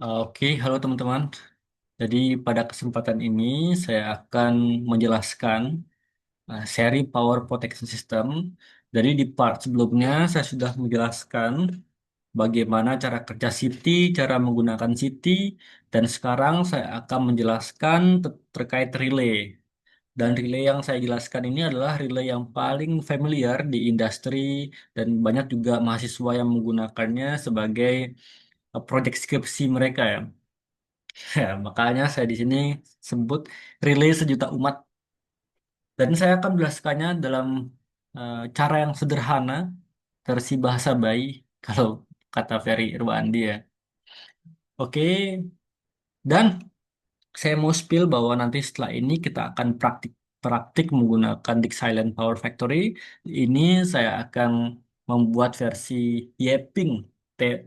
Oke, halo teman-teman. Jadi pada kesempatan ini saya akan menjelaskan seri Power Protection System. Jadi di part sebelumnya saya sudah menjelaskan bagaimana cara kerja CT, cara menggunakan CT, dan sekarang saya akan menjelaskan terkait relay. Dan relay yang saya jelaskan ini adalah relay yang paling familiar di industri dan banyak juga mahasiswa yang menggunakannya sebagai proyek skripsi mereka ya. Ya, makanya saya di sini sebut relay sejuta umat dan saya akan menjelaskannya dalam cara yang sederhana versi bahasa bayi kalau kata Ferry Irwandi ya. Oke, dan saya mau spill bahwa nanti setelah ini kita akan praktik menggunakan Disk Silent Power Factory. Ini saya akan membuat versi Yeping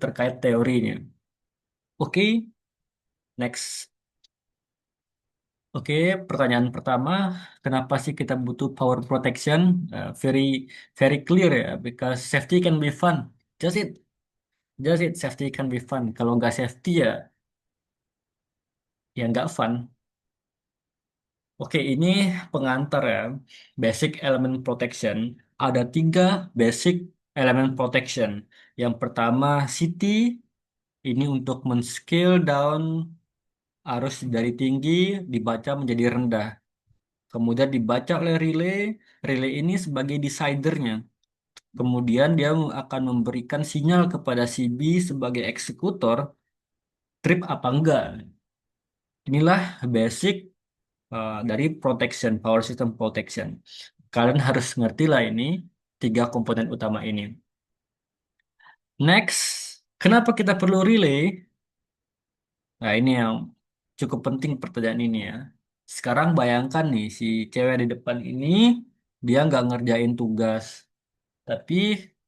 terkait teorinya. Oke, next. Oke, pertanyaan pertama, kenapa sih kita butuh power protection? Very very clear ya, because safety can be fun. Just it, just it, safety can be fun. Kalau nggak safety ya nggak fun. Oke, ini pengantar ya. Basic element protection. Ada tiga basic element protection. Yang pertama, CT, ini untuk men-scale down arus dari tinggi dibaca menjadi rendah. Kemudian dibaca oleh relay, relay ini sebagai decidernya. Kemudian dia akan memberikan sinyal kepada si B sebagai eksekutor, trip apa enggak. Inilah basic dari protection, power system protection. Kalian harus ngerti lah ini, tiga komponen utama ini. Next, kenapa kita perlu relay? Nah, ini yang cukup penting pertanyaan ini ya. Sekarang bayangkan nih, si cewek di depan ini, dia nggak ngerjain tugas. Tapi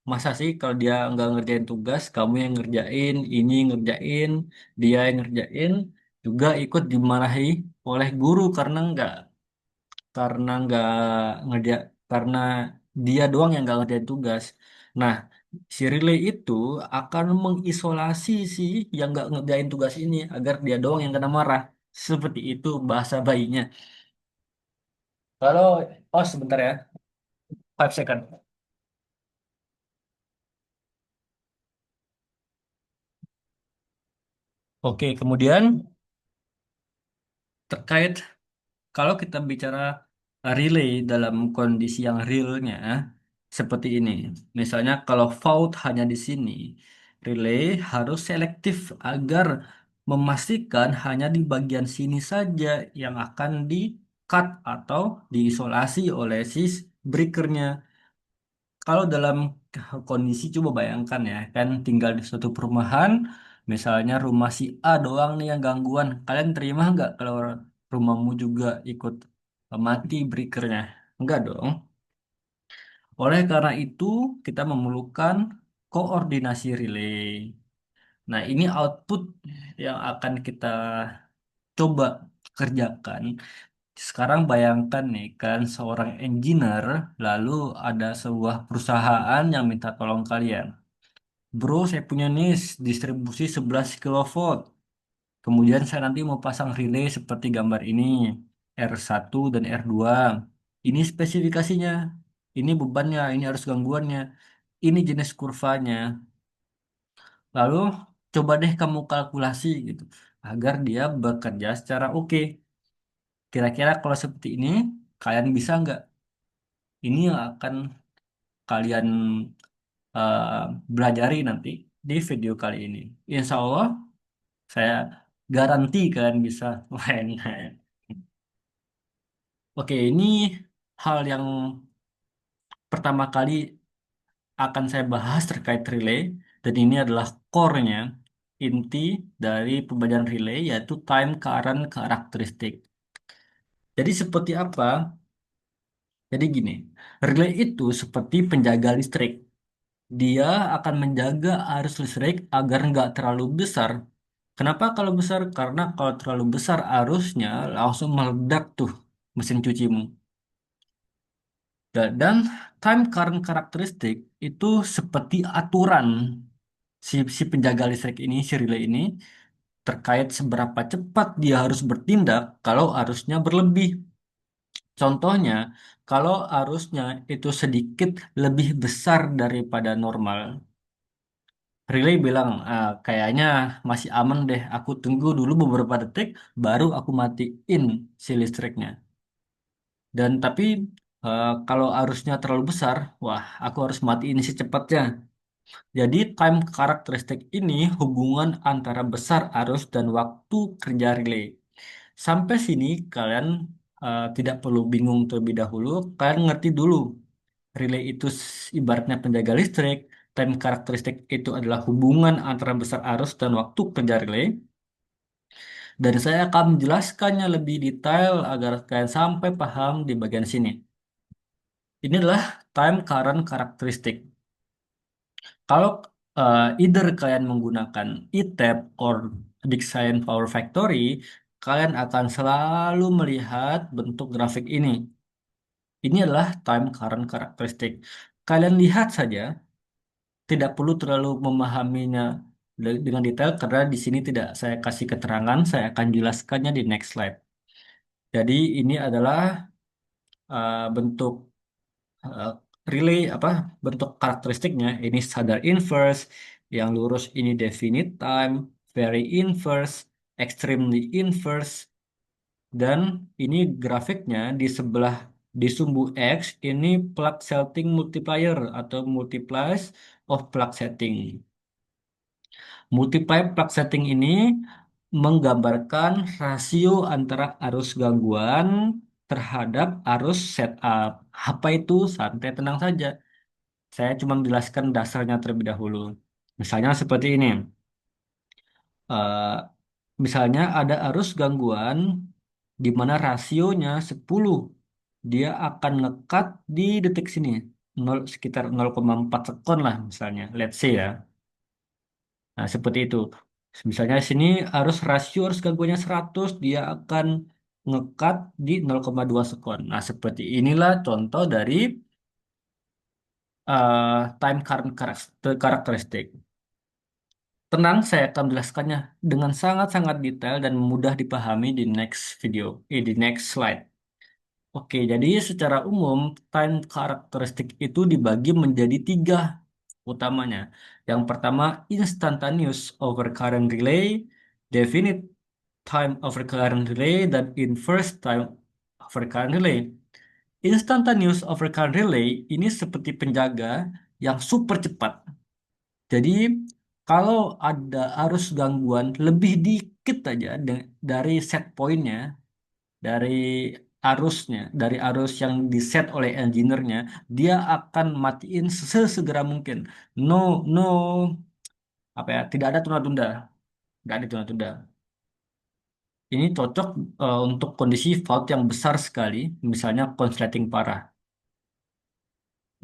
masa sih kalau dia nggak ngerjain tugas, kamu yang ngerjain, ini ngerjain, dia yang ngerjain, juga ikut dimarahi oleh guru karena nggak ngerja karena dia doang yang nggak ngerjain tugas. Nah, si relay itu akan mengisolasi si yang nggak ngerjain tugas ini agar dia doang yang kena marah. Seperti itu bahasa bayinya. Kalau, oh sebentar ya, 5 second. Oke, kemudian terkait kalau kita bicara relay dalam kondisi yang realnya, seperti ini. Misalnya kalau fault hanya di sini, relay harus selektif agar memastikan hanya di bagian sini saja yang akan di cut atau diisolasi oleh si breakernya. Kalau dalam kondisi coba bayangkan ya, kan tinggal di suatu perumahan, misalnya rumah si A doang nih yang gangguan. Kalian terima nggak kalau rumahmu juga ikut mati breakernya? Enggak dong. Oleh karena itu, kita memerlukan koordinasi relay. Nah, ini output yang akan kita coba kerjakan. Sekarang bayangkan nih kan seorang engineer lalu ada sebuah perusahaan yang minta tolong kalian. Bro, saya punya nih distribusi 11 kilovolt. Kemudian saya nanti mau pasang relay seperti gambar ini, R1 dan R2. Ini spesifikasinya, ini bebannya, ini arus gangguannya, ini jenis kurvanya. Lalu coba deh kamu kalkulasi gitu, agar dia bekerja secara oke. Kira-kira kalau seperti ini, kalian bisa nggak? Ini yang akan kalian eh, belajari nanti di video kali ini. Insya Allah, saya garanti kalian bisa main. Oke, ini hal yang pertama kali akan saya bahas terkait relay, dan ini adalah core-nya, inti dari pembelajaran relay, yaitu time current karakteristik. Jadi seperti apa? Jadi gini, relay itu seperti penjaga listrik. Dia akan menjaga arus listrik agar nggak terlalu besar. Kenapa kalau besar? Karena kalau terlalu besar arusnya langsung meledak tuh mesin cucimu. Dan time current karakteristik itu seperti aturan si penjaga listrik ini, si relay ini. terkait seberapa cepat dia harus bertindak kalau arusnya berlebih. Contohnya, kalau arusnya itu sedikit lebih besar daripada normal, relay bilang, "Ah, kayaknya masih aman deh, aku tunggu dulu beberapa detik, baru aku matiin si listriknya." Dan tapi kalau arusnya terlalu besar, wah, aku harus matiin secepatnya. Jadi time karakteristik ini hubungan antara besar arus dan waktu kerja relay. Sampai sini kalian tidak perlu bingung terlebih dahulu, kalian ngerti dulu. Relay itu ibaratnya penjaga listrik, time karakteristik itu adalah hubungan antara besar arus dan waktu kerja relay. Dan saya akan menjelaskannya lebih detail agar kalian sampai paham di bagian sini. Ini adalah time current karakteristik. Kalau either kalian menggunakan ETAP or Dixon Power Factory, kalian akan selalu melihat bentuk grafik ini. Ini adalah time current karakteristik. Kalian lihat saja, tidak perlu terlalu memahaminya dengan detail karena di sini tidak saya kasih keterangan, saya akan jelaskannya di next slide. Jadi ini adalah bentuk eh, relay apa bentuk karakteristiknya. Ini standar inverse, yang lurus ini definite time, very inverse, extremely inverse, dan ini grafiknya di sebelah di sumbu X ini plug setting multiplier atau multiplies of plug setting. Multiply plug setting ini menggambarkan rasio antara arus gangguan terhadap arus setup. Apa itu? Santai tenang saja. Saya cuma menjelaskan dasarnya terlebih dahulu. Misalnya seperti ini. Eh, misalnya ada arus gangguan di mana rasionya 10. Dia akan ngekat di detik sini. Sekitar 0,4 sekon lah misalnya. Let's say ya. Nah, seperti itu. Misalnya sini arus gangguannya 100, dia akan ngekat di 0,2 sekon. Nah, seperti inilah contoh dari time current karakteristik. Tenang, saya akan menjelaskannya dengan sangat-sangat detail dan mudah dipahami di next video, di next slide. Oke, jadi secara umum time karakteristik itu dibagi menjadi tiga utamanya. Yang pertama, instantaneous overcurrent relay, definite time overcurrent relay, dan inverse time overcurrent relay. Instantaneous overcurrent relay ini seperti penjaga yang super cepat. Jadi kalau ada arus gangguan lebih dikit aja dari set pointnya, dari dari arus yang diset oleh engineer-nya, dia akan matiin sesegera mungkin. No, no, apa ya? Tidak ada tunda-tunda, nggak ada tunda-tunda. Ini cocok untuk kondisi fault yang besar sekali, misalnya konsleting parah.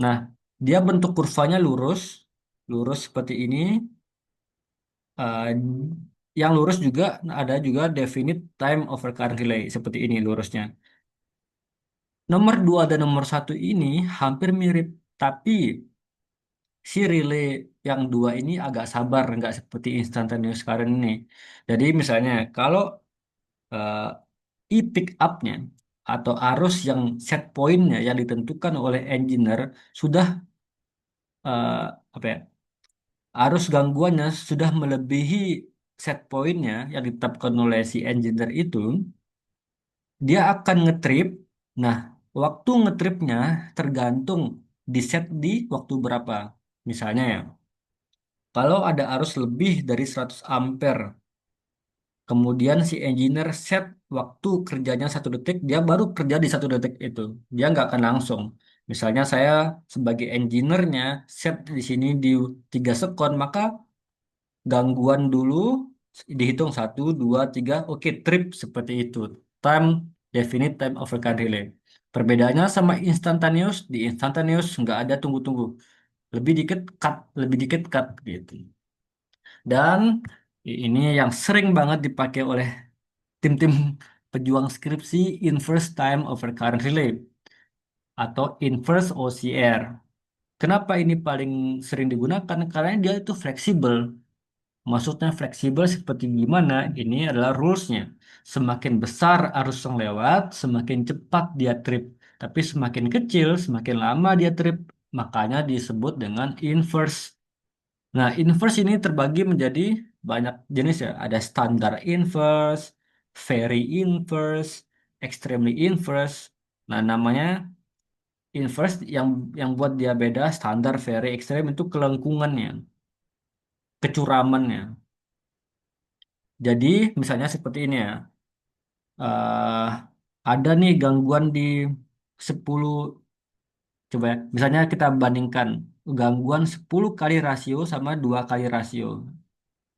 Nah, dia bentuk kurvanya lurus, lurus seperti ini. Eh, yang lurus juga ada juga definite time over current relay seperti ini lurusnya. Nomor 2 dan nomor satu ini hampir mirip, tapi si relay yang dua ini agak sabar, nggak seperti instantaneous current ini. Jadi misalnya kalau eh, e-pick up-nya atau arus yang set point-nya yang ditentukan oleh engineer sudah eh, apa ya, arus gangguannya sudah melebihi set point-nya yang ditetapkan oleh si engineer itu, dia akan ngetrip. Nah, waktu ngetripnya tergantung di set di waktu berapa. Misalnya ya, kalau ada arus lebih dari 100 ampere, kemudian si engineer set waktu kerjanya 1 detik, dia baru kerja di 1 detik itu. Dia nggak akan langsung. Misalnya saya sebagai engineer-nya set di sini di 3 sekon, maka gangguan dulu dihitung 1, 2, 3, oke trip seperti itu. Time definite time overcurrent relay. Perbedaannya sama instantaneous, di instantaneous nggak ada tunggu-tunggu, lebih dikit cut, lebih dikit cut gitu. Dan ini yang sering banget dipakai oleh tim-tim pejuang skripsi, inverse time overcurrent relay atau inverse OCR. Kenapa ini paling sering digunakan? Karena dia itu fleksibel. Maksudnya fleksibel seperti gimana? Ini adalah rules-nya. Semakin besar arus yang lewat, semakin cepat dia trip. Tapi semakin kecil, semakin lama dia trip. Makanya disebut dengan inverse. Nah, inverse ini terbagi menjadi banyak jenis ya. Ada standar inverse, very inverse, extremely inverse. Nah, namanya inverse yang buat dia beda standar, very, extreme itu kelengkungannya, kecuramannya. Jadi, misalnya seperti ini ya. eh ada nih gangguan di 10, coba ya. Misalnya kita bandingkan gangguan 10 kali rasio sama 2 kali rasio.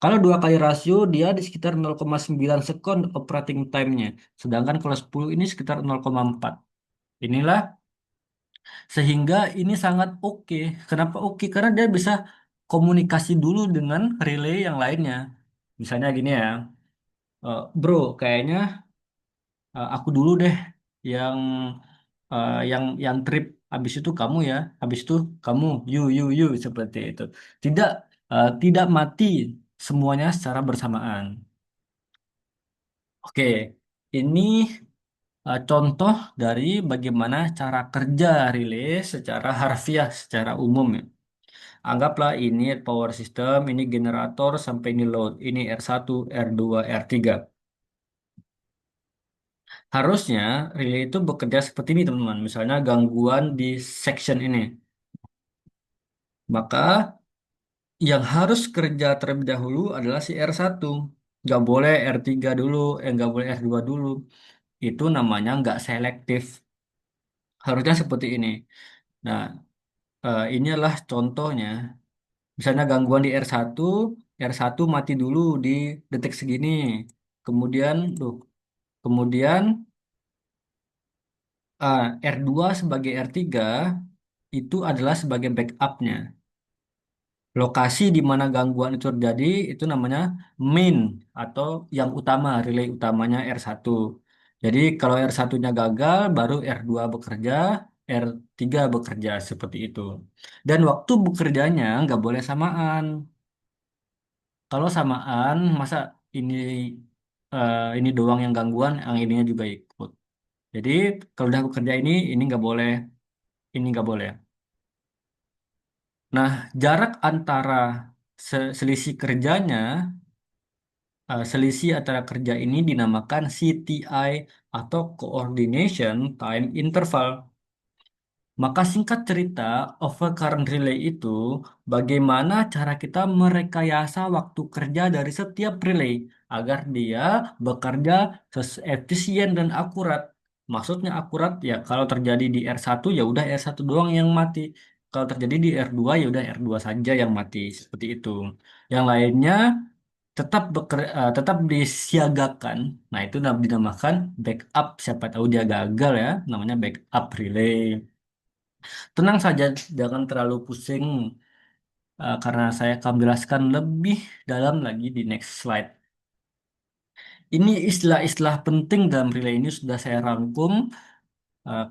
Kalau 2 kali rasio dia di sekitar 0,9 sekon operating time-nya. Sedangkan kalau 10 ini sekitar 0,4. Inilah sehingga ini sangat oke. Kenapa oke? Karena dia bisa komunikasi dulu dengan relay yang lainnya. Misalnya gini ya, bro, kayaknya aku dulu deh yang yang trip. Habis itu kamu ya, habis itu kamu, you seperti itu. Tidak mati semuanya secara bersamaan. Oke, ini contoh dari bagaimana cara kerja relay secara harfiah, secara umum ya. Anggaplah ini power system, ini generator, sampai ini load. Ini R1, R2, R3. Harusnya relay itu bekerja seperti ini teman-teman. Misalnya gangguan di section ini. Maka yang harus kerja terlebih dahulu adalah si R1. Nggak boleh R3 dulu, nggak boleh R2 dulu. Itu namanya nggak selektif. Harusnya seperti ini. Nah, ini adalah contohnya. Misalnya gangguan di R1, R1 mati dulu di detik segini. Kemudian, kemudian R2 sebagai R3 itu adalah sebagai backupnya. Lokasi di mana gangguan itu terjadi itu namanya main atau yang utama, relay utamanya R1. Jadi kalau R1-nya gagal, baru R2 bekerja, R3 bekerja seperti itu. Dan waktu bekerjanya nggak boleh samaan. Kalau samaan, masa ini ini doang yang gangguan, yang ininya juga ikut. Jadi kalau udah bekerja ini nggak boleh, ini nggak boleh. Nah, jarak antara selisih kerjanya, selisih antara kerja ini dinamakan CTI atau Coordination Time Interval. Maka singkat cerita, overcurrent relay itu bagaimana cara kita merekayasa waktu kerja dari setiap relay agar dia bekerja efisien dan akurat. Maksudnya akurat ya kalau terjadi di R1 ya udah R1 doang yang mati. Kalau terjadi di R2 ya udah R2 saja yang mati seperti itu. Yang lainnya tetap disiagakan. Nah, itu dinamakan backup. Siapa tahu dia gagal ya, namanya backup relay. Tenang saja, jangan terlalu pusing karena saya akan menjelaskan lebih dalam lagi di next slide. Ini istilah-istilah penting dalam relay ini sudah saya rangkum.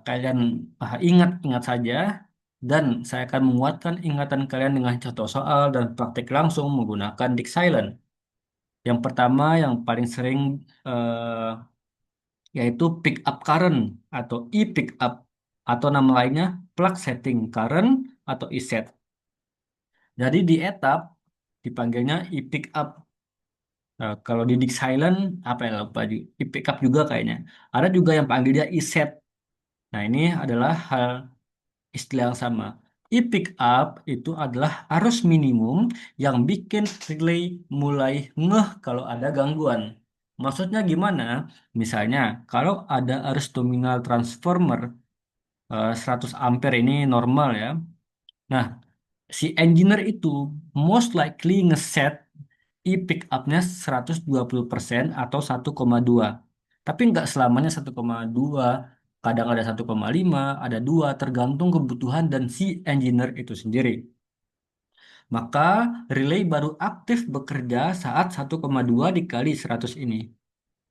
Kalian ingat-ingat saja, dan saya akan menguatkan ingatan kalian dengan contoh soal dan praktik langsung menggunakan Dict Silent. Yang pertama, yang paling sering eh, yaitu pick up current atau e-pick up atau nama lainnya plug setting current atau e-set. Jadi di etap dipanggilnya e-pick up. Kalau di Dict Silent apa ya lupa di e-pick up juga kayaknya. Ada juga yang panggil dia e-set. Nah, ini adalah hal istilah yang sama. E-pick up itu adalah arus minimum yang bikin relay mulai ngeh kalau ada gangguan. Maksudnya gimana? Misalnya, kalau ada arus nominal transformer 100 ampere ini normal ya. Nah, si engineer itu most likely ngeset e-pick up-nya 120% atau 1,2. Tapi nggak selamanya 1,2. Kadang ada 1,5, ada 2, tergantung kebutuhan dan si engineer itu sendiri. Maka relay baru aktif bekerja saat 1,2 dikali 100 ini.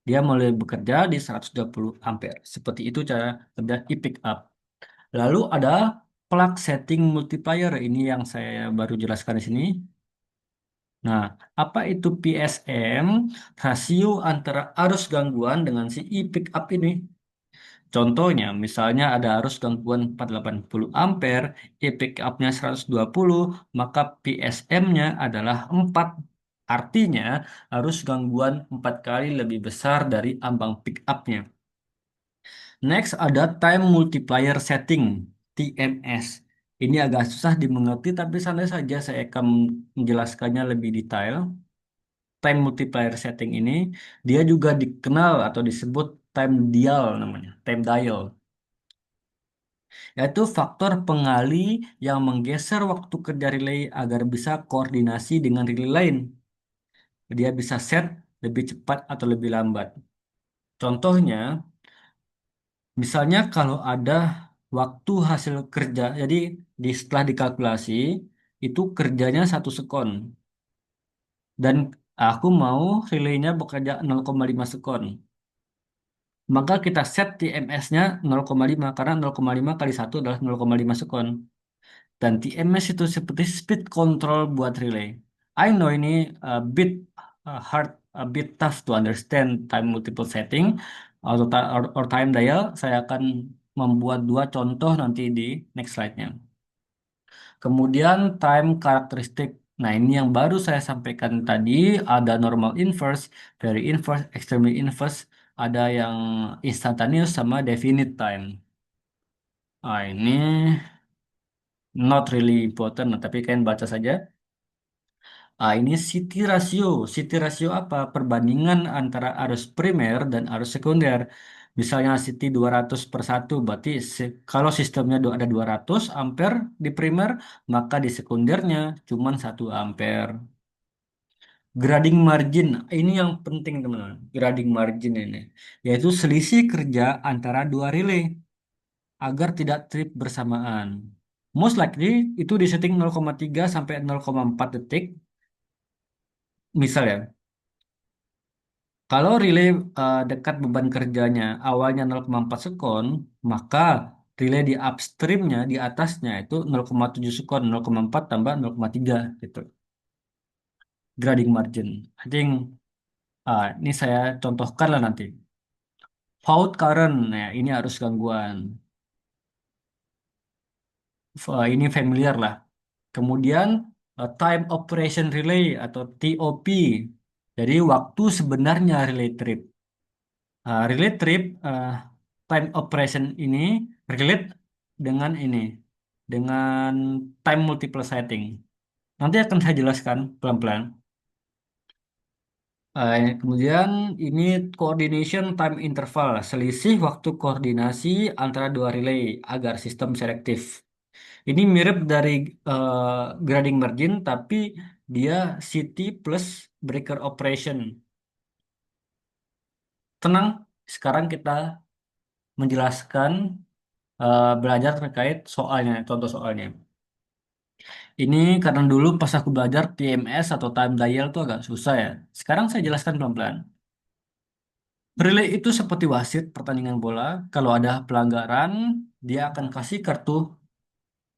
Dia mulai bekerja di 120 ampere. Seperti itu cara kerja e-pick up. Lalu ada plug setting multiplier. Ini yang saya baru jelaskan di sini. Nah, apa itu PSM? Rasio antara arus gangguan dengan si E pick up ini. Contohnya, misalnya ada arus gangguan 480 ampere, E pick up-nya 120, maka PSM-nya adalah 4. Artinya, arus gangguan 4 kali lebih besar dari ambang pick up-nya. Next ada time multiplier setting, TMS. Ini agak susah dimengerti, tapi santai saja saya akan menjelaskannya lebih detail. Time multiplier setting ini, dia juga dikenal atau disebut time dial namanya, time dial. Yaitu faktor pengali yang menggeser waktu kerja relay agar bisa koordinasi dengan relay lain. Dia bisa set lebih cepat atau lebih lambat. Contohnya, misalnya kalau ada waktu hasil kerja, jadi setelah dikalkulasi, itu kerjanya 1 sekon. Dan aku mau relaynya bekerja 0,5 sekon. Maka kita set TMS-nya 0,5 karena 0,5 kali 1 adalah 0,5 sekon. Dan TMS itu seperti speed control buat relay. I know ini a bit hard, a bit tough to understand time multiple setting or time dial. Saya akan membuat 2 contoh nanti di next slide-nya. Kemudian time karakteristik. Nah, ini yang baru saya sampaikan tadi, ada normal inverse, very inverse, extremely inverse, ada yang instantaneous sama definite time. Nah, ini not really important, tapi kalian baca saja. Ah, ini city ratio. City ratio apa? Perbandingan antara arus primer dan arus sekunder. Misalnya city 200/1, berarti kalau sistemnya ada 200 ampere di primer, maka di sekundernya cuma 1 ampere. Grading margin, ini yang penting teman-teman. Grading margin ini, yaitu selisih kerja antara dua relay agar tidak trip bersamaan. Most likely itu disetting 0,3 sampai 0,4 detik. Misal ya, kalau relay dekat beban kerjanya awalnya 0,4 sekon, maka relay di upstreamnya di atasnya itu 0,7 sekon, 0,4 tambah 0,3 gitu. Grading margin. I think ini saya contohkan lah nanti. Fault current, nah ini arus gangguan. Ini familiar lah. Kemudian time operation relay atau TOP. Jadi waktu sebenarnya relay trip. Relate trip time operation ini relate dengan ini dengan time multiple setting. Nanti akan saya jelaskan pelan-pelan. Kemudian ini coordination time interval, selisih waktu koordinasi antara dua relay agar sistem selektif. Ini mirip dari grading margin, tapi dia city plus breaker operation. Tenang, sekarang kita menjelaskan belajar terkait soalnya, contoh soalnya. Ini karena dulu pas aku belajar TMS atau time dial tuh agak susah ya. Sekarang saya jelaskan pelan-pelan. Relay itu seperti wasit pertandingan bola. Kalau ada pelanggaran, dia akan kasih kartu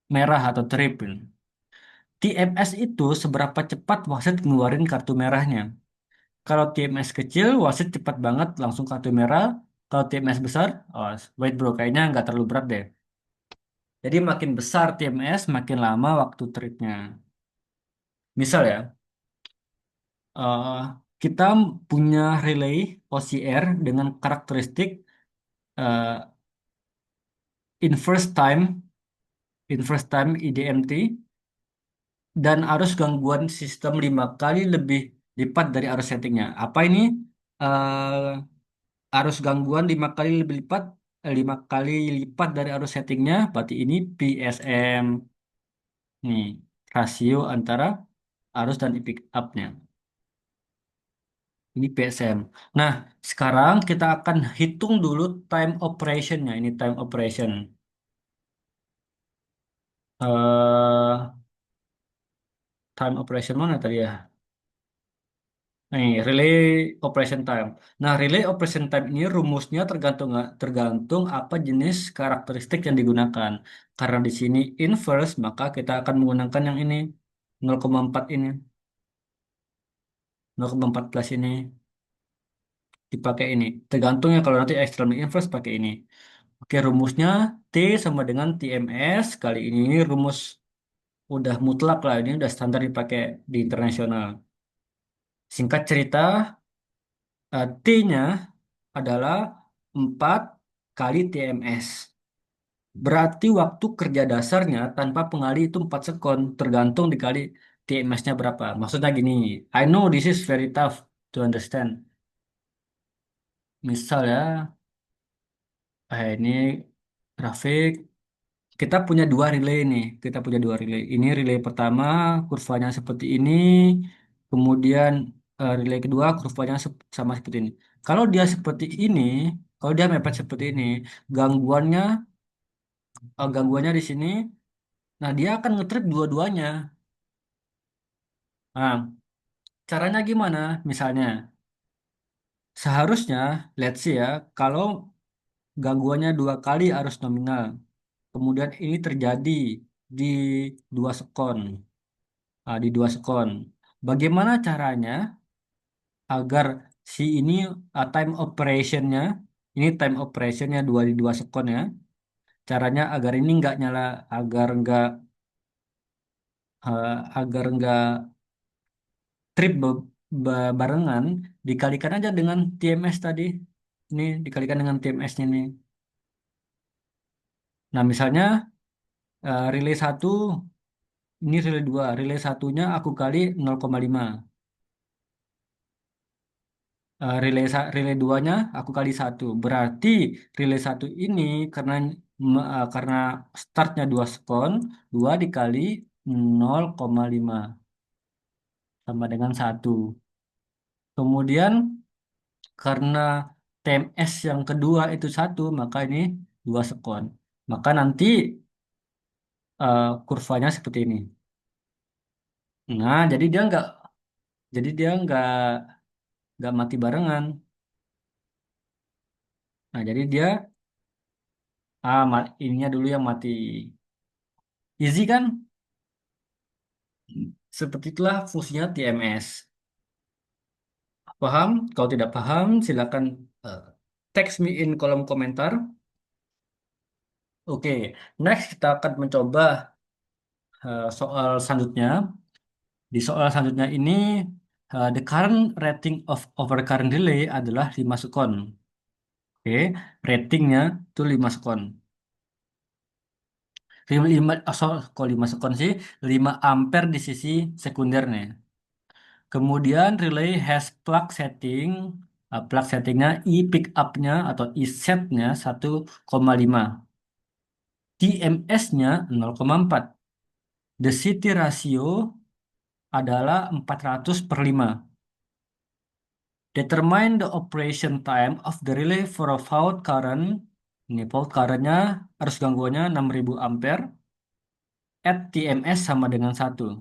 merah atau trip. TMS itu seberapa cepat wasit ngeluarin kartu merahnya. Kalau TMS kecil, wasit cepat banget langsung kartu merah. Kalau TMS besar, oh, wait bro, kayaknya nggak terlalu berat deh. Jadi makin besar TMS, makin lama waktu tripnya. Misal ya, eh, kita punya relay OCR dengan karakteristik eh, inverse time, inverse time IDMT, dan arus gangguan sistem 5 kali lebih lipat dari arus settingnya. Apa ini? Arus gangguan 5 kali lebih lipat, 5 kali lipat dari arus settingnya, berarti ini PSM. Nih, rasio antara arus dan pick up-nya. Ini PSM. Nah, sekarang kita akan hitung dulu time operation-nya. Ini time operation. Time operation mana tadi ya? Nih, relay operation time. Nah, relay operation time ini rumusnya tergantung tergantung apa jenis karakteristik yang digunakan. Karena di sini inverse, maka kita akan menggunakan yang ini 0,4 ini. 0,14 ini dipakai ini. Tergantung ya kalau nanti external inverse pakai ini. Oke, rumusnya T sama dengan TMS. Kali ini rumus udah mutlak lah. Ini udah standar dipakai di internasional. Singkat cerita, T-nya adalah 4 kali TMS. Berarti waktu kerja dasarnya tanpa pengali itu 4 sekon. Tergantung dikali TMS-nya berapa. Maksudnya gini, I know this is very tough to understand. Misal ya, ini grafik. Kita punya dua relay nih. Kita punya dua relay. Ini relay pertama, kurvanya seperti ini. Kemudian relay kedua, kurvanya sama seperti ini. Kalau dia seperti ini, kalau dia mepet seperti ini, gangguannya, gangguannya di sini. Nah, dia akan ngetrip dua-duanya. Nah, caranya gimana? Misalnya, seharusnya, let's see ya, kalau gangguannya dua kali arus nominal, kemudian ini terjadi di 2 sekon. Di 2 sekon. Bagaimana caranya agar si ini time operationnya, ini time operationnya 2 di 2 sekon ya. Caranya agar ini nggak nyala, agar nggak trip barengan, dikalikan aja dengan TMS tadi. Ini dikalikan dengan TMS ini. Nah, misalnya relay satu, ini relay 2, relay satunya aku kali 0,5. Relay duanya aku kali satu. Berarti relay satu ini karena startnya 2 sekon, 2 dikali 0,5 sama dengan satu. Kemudian karena TMS yang kedua itu satu, maka ini 2 sekon. Maka nanti kurvanya seperti ini. Nah, jadi dia nggak mati barengan. Nah, jadi dia ininya dulu yang mati. Easy kan? Seperti itulah fungsinya TMS. Paham? Kalau tidak paham, silakan eh, text me in kolom komentar. Oke, next kita akan mencoba soal selanjutnya. Di soal selanjutnya ini, the current rating of overcurrent relay adalah 5 sekon. Oke, ratingnya itu 5 sekon. 5, kok 5 sekon sih? 5 ampere di sisi sekundernya. Kemudian relay has plug setting, plug settingnya I pick up-nya atau I set-nya 1,5. TMS-nya 0,4. The city ratio adalah 400/5. Determine the operation time of the relay for a fault current. Ini fault current-nya arus gangguannya 6000 ampere at TMS sama dengan 1.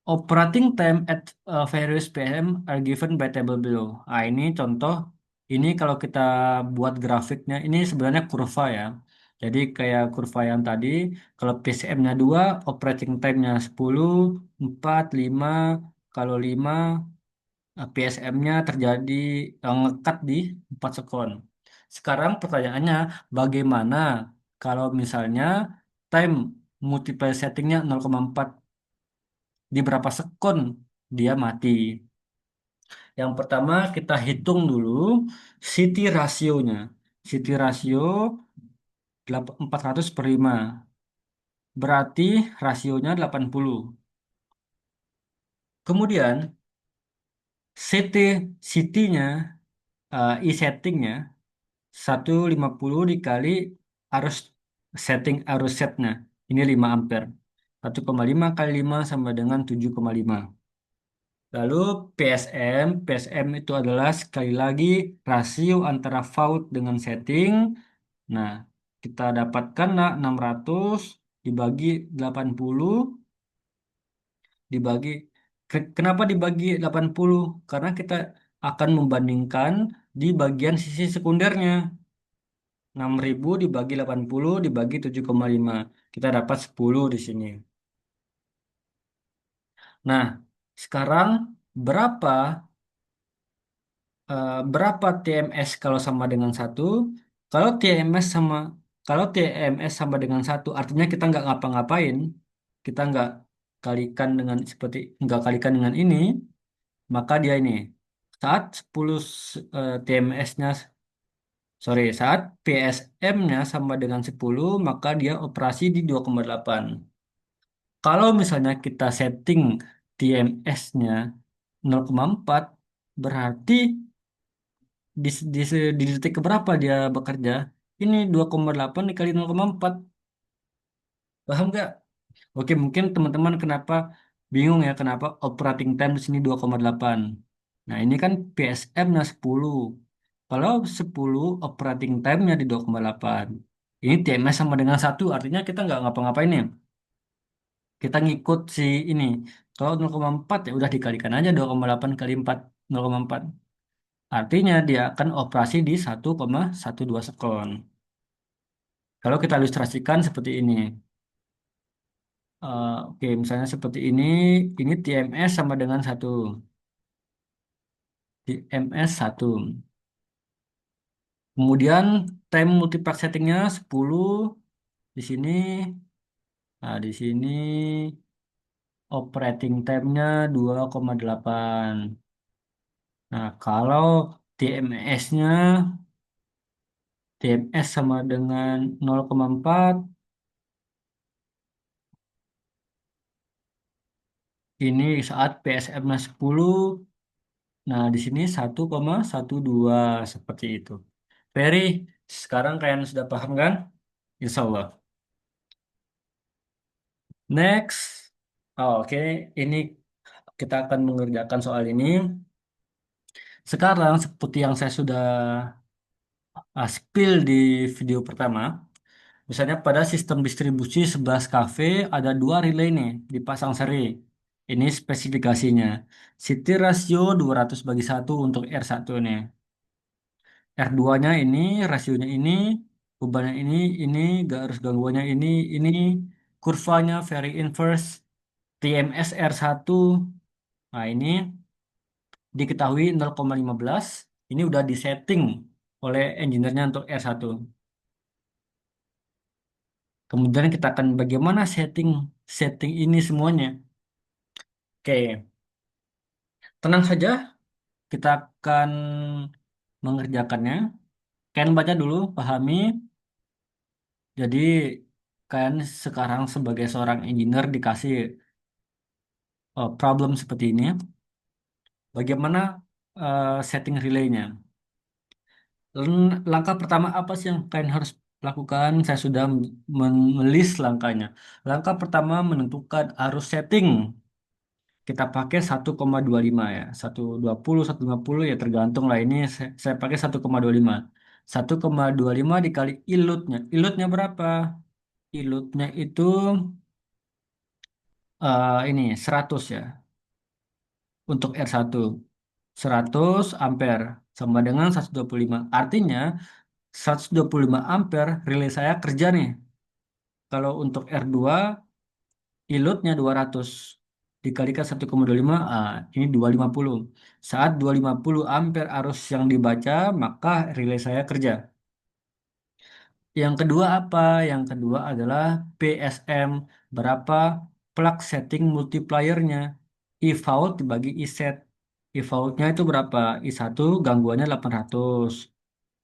Operating time at various PM are given by table below. Ini contoh, ini kalau kita buat grafiknya, ini sebenarnya kurva ya. Jadi kayak kurva yang tadi, kalau PCM-nya 2, operating time-nya 10, 4, 5, kalau 5, PSM-nya terjadi ngekat di 4 sekon. Sekarang pertanyaannya, bagaimana kalau misalnya time multiple setting-nya 0,4, di berapa sekon dia mati. Yang pertama kita hitung dulu city rasionya. City rasio 400/5. Berarti rasionya 80. Kemudian CT city-nya, settingnya 150 dikali arus arus setnya. Ini 5 ampere. 1,5 kali 5 sama dengan 7,5. Lalu PSM itu adalah sekali lagi rasio antara fault dengan setting. Nah, kita dapatkan 600 dibagi 80 dibagi. Kenapa dibagi 80? Karena kita akan membandingkan di bagian sisi sekundernya. 6.000 dibagi 80 dibagi 7,5. Kita dapat 10 di sini. Nah, sekarang berapa berapa TMS kalau sama dengan satu. Kalau TMS sama kalau TMS sama dengan satu, artinya kita nggak ngapa-ngapain, kita nggak kalikan dengan ini, maka dia ini saat 10 TMS-nya, sorry, saat PSM-nya sama dengan 10, maka dia operasi di 2,8. Kalau misalnya kita setting TMS-nya 0,4, berarti di detik keberapa dia bekerja? Ini 2,8 dikali 0,4. Paham nggak? Oke, mungkin teman-teman kenapa bingung ya, kenapa operating time di sini 2,8. Nah, ini kan PSM-nya 10. Kalau 10 operating time-nya di 2,8. Ini TMS sama dengan satu, artinya kita nggak ngapa-ngapain ya. Kita ngikut si ini. Kalau 0,4 ya udah dikalikan aja 2,8 kali 4, 0,4. Artinya dia akan operasi di 1,12 sekon. Kalau kita ilustrasikan seperti ini. Oke, misalnya seperti ini TMS sama dengan satu. TMS satu. Kemudian time multiplex settingnya 10 di sini. Nah, di sini operating time-nya 2,8. Nah, kalau TMS-nya TMS sama dengan 0,4, ini saat PSM-nya 10. Nah, di sini 1,12 seperti itu. Ferry, sekarang kalian sudah paham kan? Insya Allah. Next. Oh, oke, ini kita akan mengerjakan soal ini. Sekarang, seperti yang saya sudah spill di video pertama, misalnya pada sistem distribusi 11 kV ada dua relay nih dipasang seri. Ini spesifikasinya. City ratio 200/1 untuk R1 nih. R2-nya ini, rasionya bebannya ini, garis gangguannya ini, kurvanya very inverse, TMS R1. Nah, ini diketahui 0,15. Ini udah disetting oleh engineer-nya untuk R1. Kemudian kita akan bagaimana setting setting ini semuanya. Oke, tenang saja, kita akan mengerjakannya. Kalian baca dulu, pahami. Jadi, kalian sekarang sebagai seorang engineer dikasih problem seperti ini. Bagaimana setting relaynya? Langkah pertama apa sih yang kalian harus lakukan? Saya sudah menulis langkahnya. Langkah pertama menentukan arus setting. Kita pakai 1,25 ya. 120, 150 ya tergantung lah. Ini saya pakai 1,25. 1,25 dikali ilutnya. Ilutnya berapa? Ilutnya itu ini 100 ya. Untuk R1. 100 ampere sama dengan 125. Artinya 125 ampere relay saya kerja nih. Kalau untuk R2 ilutnya 200 dikalikan 1,25, ini 250. Saat 250 ampere arus yang dibaca, maka relay saya kerja. Yang kedua apa? Yang kedua adalah PSM, berapa plug setting multipliernya. I-Vout dibagi I-set. I-Vout-nya itu berapa? I1 gangguannya 800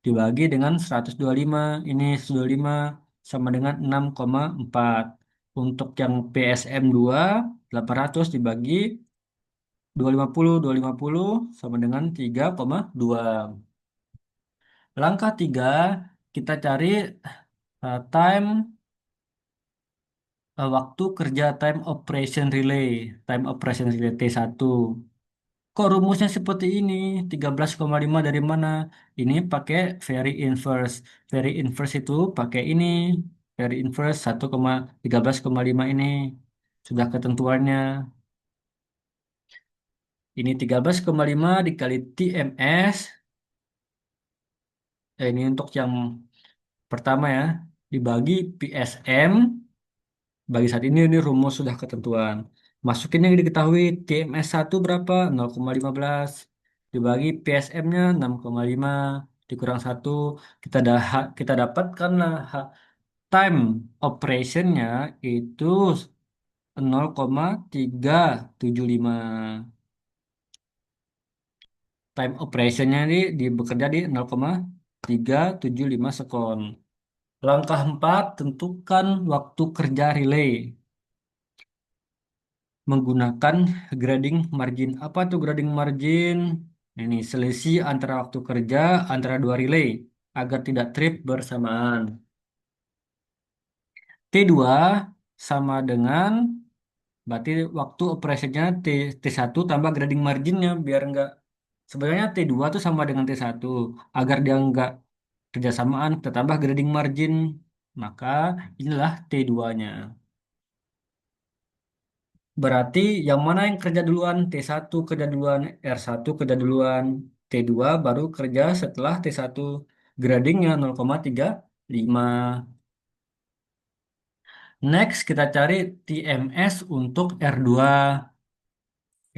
dibagi dengan 125. Ini 125 sama dengan 6,4. Untuk yang PSM 2, 800 dibagi 250 sama dengan 3,2. Langkah 3, kita cari time waktu kerja time operation relay T1. Kok rumusnya seperti ini? 13,5 dari mana? Ini pakai very inverse. Very inverse itu pakai ini. Very inverse 13,5 ini. Sudah ketentuannya. Ini 13,5 dikali TMS. Ini untuk yang pertama ya. Dibagi PSM. Bagi saat ini rumus sudah ketentuan. Masukin yang diketahui TMS 1 berapa? 0,15 dibagi PSM-nya 6,5 dikurang 1 kita dapatkanlah time operation-nya itu 0,375. Time operation-nya bekerja di 0,375 sekon. Langkah 4 tentukan waktu kerja relay menggunakan grading margin. Apa tuh grading margin? Ini selisih antara waktu kerja antara dua relay agar tidak trip bersamaan. T2 sama dengan berarti waktu operasinya T1 tambah grading marginnya biar enggak, sebenarnya T2 tuh sama dengan T1 agar dia enggak kerjasamaan kita tambah grading margin, maka inilah T2-nya. Berarti yang mana yang kerja duluan? T1 kerja duluan, R1 kerja duluan, T2 baru kerja setelah T1. Gradingnya 0,35. Next kita cari TMS untuk R2.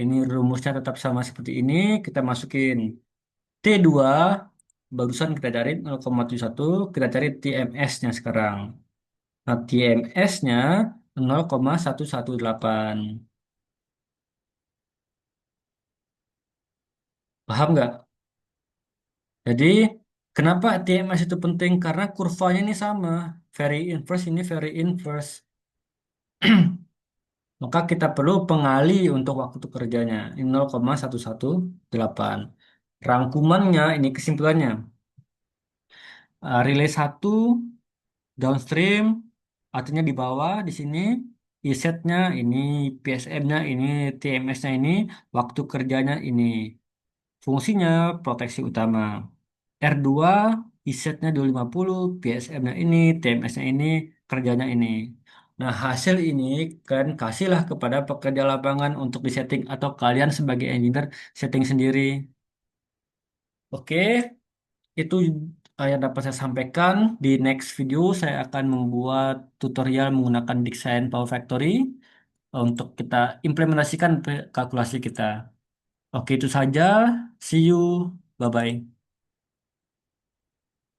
Ini rumusnya tetap sama seperti ini. Kita masukin T2, barusan kita cari 0,71, kita cari TMS-nya sekarang. Nah, TMS-nya 0,118. Paham nggak? Jadi, kenapa TMS itu penting? Karena kurvanya ini sama. Very inverse ini very inverse. Maka kita perlu pengali untuk waktu kerjanya. Ini 0,118. Rangkumannya, ini kesimpulannya. Relay satu downstream, artinya di bawah di sini. E-setnya ini, PSM-nya ini, TMS-nya ini, waktu kerjanya ini. Fungsinya proteksi utama. R2 isetnya 250, PSM-nya ini, TMS-nya ini, kerjanya ini. Nah, hasil ini kan kasihlah kepada pekerja lapangan untuk disetting atau kalian sebagai engineer setting sendiri. Oke, itu yang dapat saya sampaikan. Di next video saya akan membuat tutorial menggunakan Design Power Factory untuk kita implementasikan kalkulasi kita. Oke, itu saja. See you. Bye-bye.